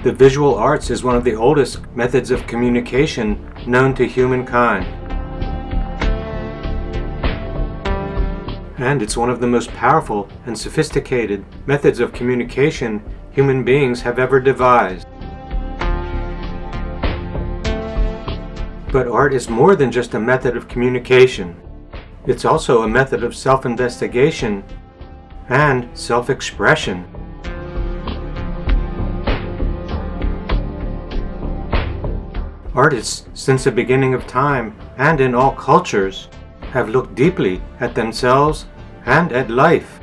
The visual arts is one of the oldest methods of communication known to humankind. And it's one of the most powerful and sophisticated methods of communication human beings have ever devised. But art is more than just a method of communication. It's also a method of self-investigation and self-expression. Artists, since the beginning of time and in all cultures, have looked deeply at themselves and at life,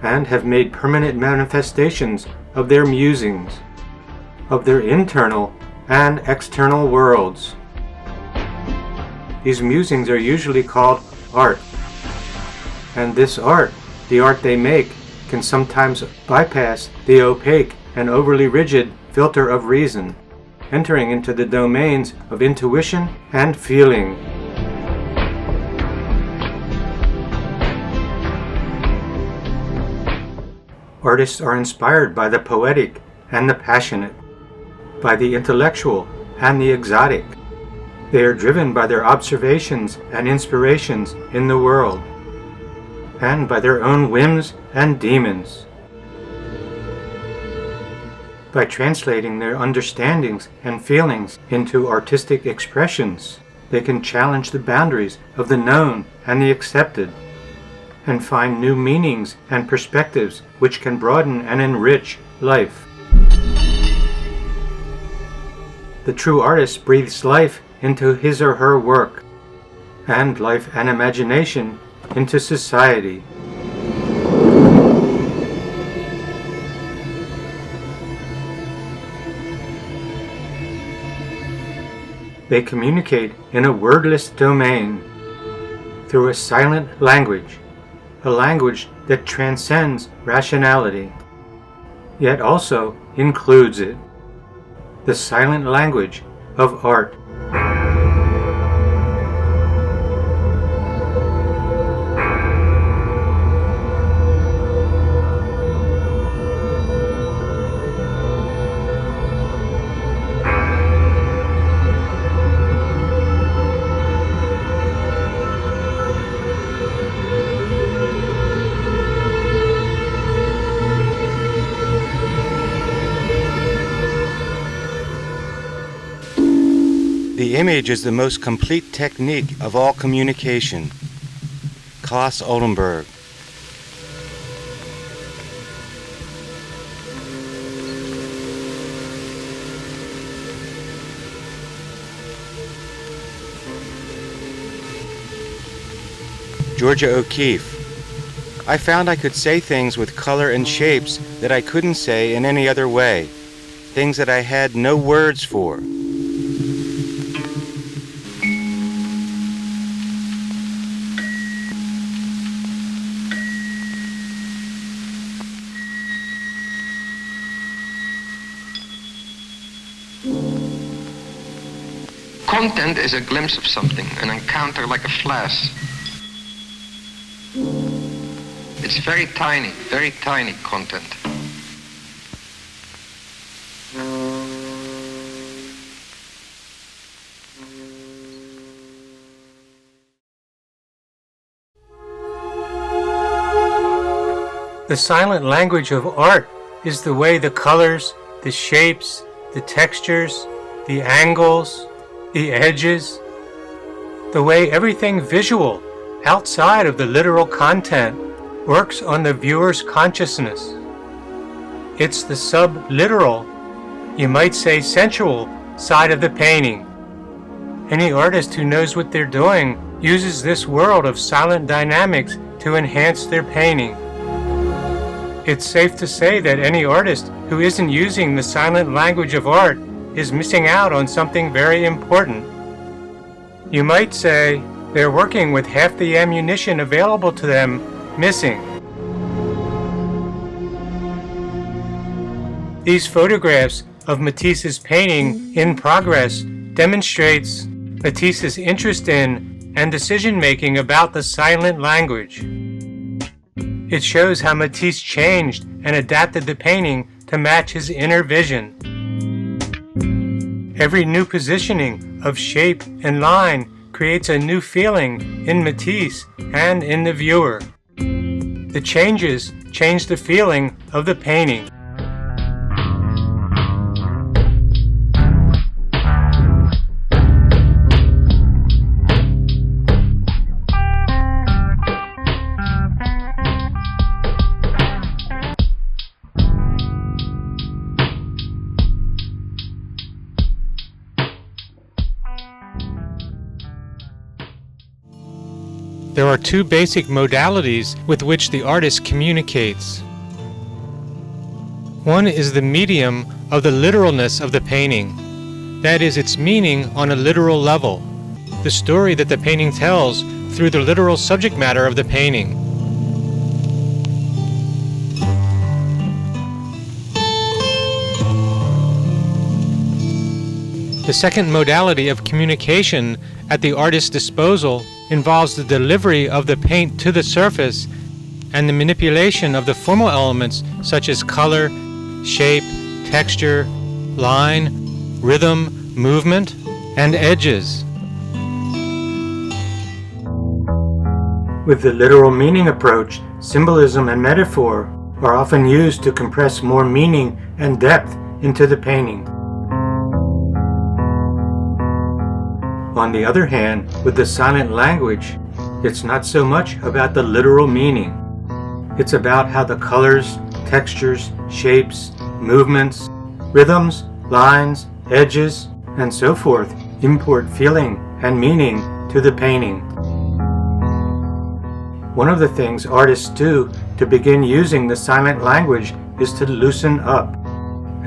and have made permanent manifestations of their musings, of their internal and external worlds. These musings are usually called art, and this art, the art they make, can sometimes bypass the opaque and overly rigid filter of reason, entering into the domains of intuition and feeling. Artists are inspired by the poetic and the passionate, by the intellectual and the exotic. They are driven by their observations and inspirations in the world, and by their own whims and demons. By translating their understandings and feelings into artistic expressions, they can challenge the boundaries of the known and the accepted, and find new meanings and perspectives which can broaden and enrich life. The true artist breathes life into his or her work, and life and imagination into society. They communicate in a wordless domain, through a silent language, a language that transcends rationality, yet also includes it. The silent language of art. The image is the most complete technique of all communication. Klaus Oldenburg. Georgia O'Keeffe. I found I could say things with color and shapes that I couldn't say in any other way, things that I had no words for. Content is a glimpse of something, an encounter like a flash. It's very tiny content. The silent language of art is the way the colors, the shapes, the textures, the angles, the edges, the way everything visual outside of the literal content works on the viewer's consciousness. It's the sub-literal, you might say sensual, side of the painting. Any artist who knows what they're doing uses this world of silent dynamics to enhance their painting. It's safe to say that any artist who isn't using the silent language of art is missing out on something very important. You might say they're working with half the ammunition available to them missing. These photographs of Matisse's painting in progress demonstrates Matisse's interest in and decision-making about the silent language. It shows how Matisse changed and adapted the painting to match his inner vision. Every new positioning of shape and line creates a new feeling in Matisse and in the viewer. The changes change the feeling of the painting. There are two basic modalities with which the artist communicates. One is the medium of the literalness of the painting, that is, its meaning on a literal level, the story that the painting tells through the literal subject matter of the painting. The second modality of communication at the artist's disposal involves the delivery of the paint to the surface and the manipulation of the formal elements such as color, shape, texture, line, rhythm, movement, and edges. With the literal meaning approach, symbolism and metaphor are often used to compress more meaning and depth into the painting. On the other hand, with the silent language, it's not so much about the literal meaning. It's about how the colors, textures, shapes, movements, rhythms, lines, edges, and so forth import feeling and meaning to the painting. One of the things artists do to begin using the silent language is to loosen up.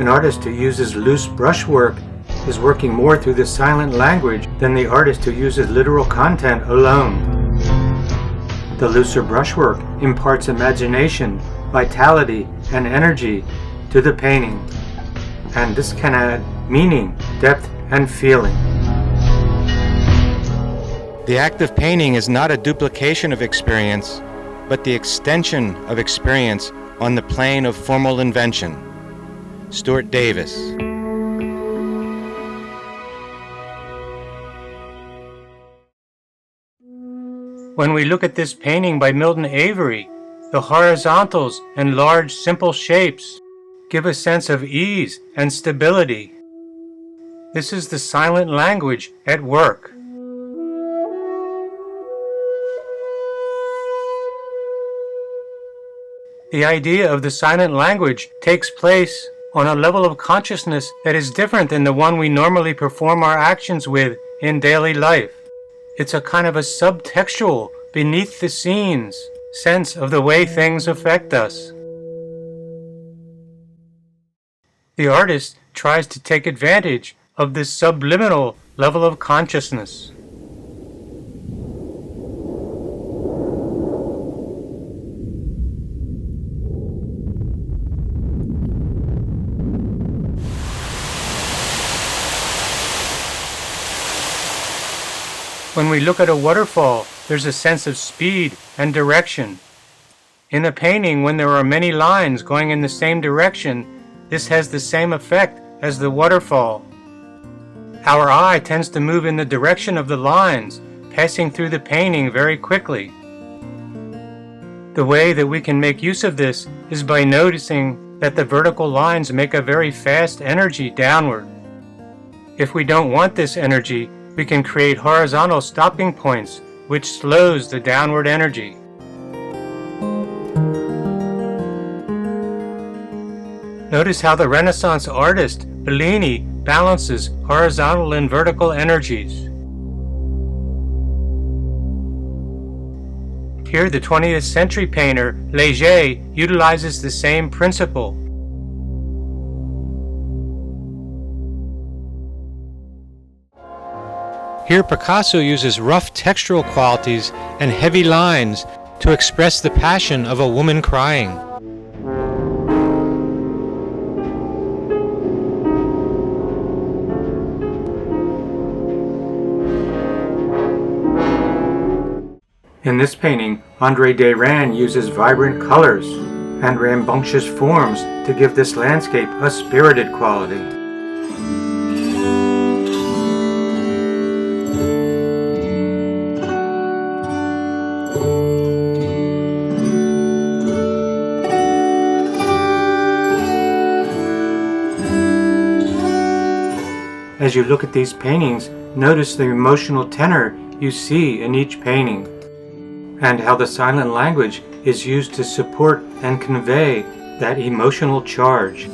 An artist who uses loose brushwork is working more through the silent language than the artist who uses literal content alone. The looser brushwork imparts imagination, vitality, and energy to the painting, and this can add meaning, depth, and feeling. The act of painting is not a duplication of experience, but the extension of experience on the plane of formal invention. Stuart Davis. When we look at this painting by Milton Avery, the horizontals and large simple shapes give a sense of ease and stability. This is the silent language at work. The idea of the silent language takes place on a level of consciousness that is different than the one we normally perform our actions with in daily life. It's a kind of a subtextual, beneath the scenes sense of the way things affect us. The artist tries to take advantage of this subliminal level of consciousness. When we look at a waterfall, there's a sense of speed and direction. In a painting, when there are many lines going in the same direction, this has the same effect as the waterfall. Our eye tends to move in the direction of the lines, passing through the painting very quickly. The way that we can make use of this is by noticing that the vertical lines make a very fast energy downward. If we don't want this energy, we can create horizontal stopping points, which slows the downward energy. Notice how the Renaissance artist, Bellini, balances horizontal and vertical energies. Here, the 20th century painter, Léger, utilizes the same principle. Here, Picasso uses rough textural qualities and heavy lines to express the passion of a woman crying. In this painting, André Derain uses vibrant colors and rambunctious forms to give this landscape a spirited quality. As you look at these paintings, notice the emotional tenor you see in each painting, and how the silent language is used to support and convey that emotional charge.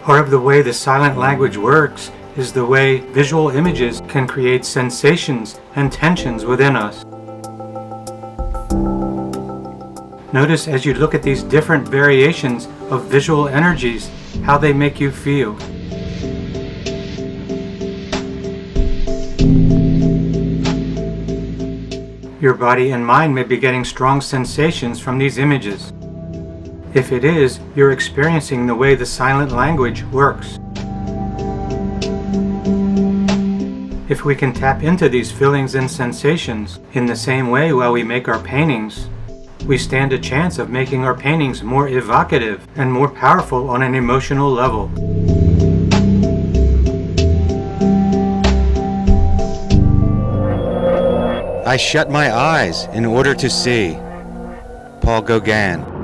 Part of the way the silent language works is the way visual images can create sensations and tensions within us. Notice as you look at these different variations of visual energies, how they make you feel. Your body and mind may be getting strong sensations from these images. If it is, you're experiencing the way the silent language works. If we can tap into these feelings and sensations in the same way while we make our paintings, we stand a chance of making our paintings more evocative and more powerful on an emotional level. I shut my eyes in order to see. Paul Gauguin.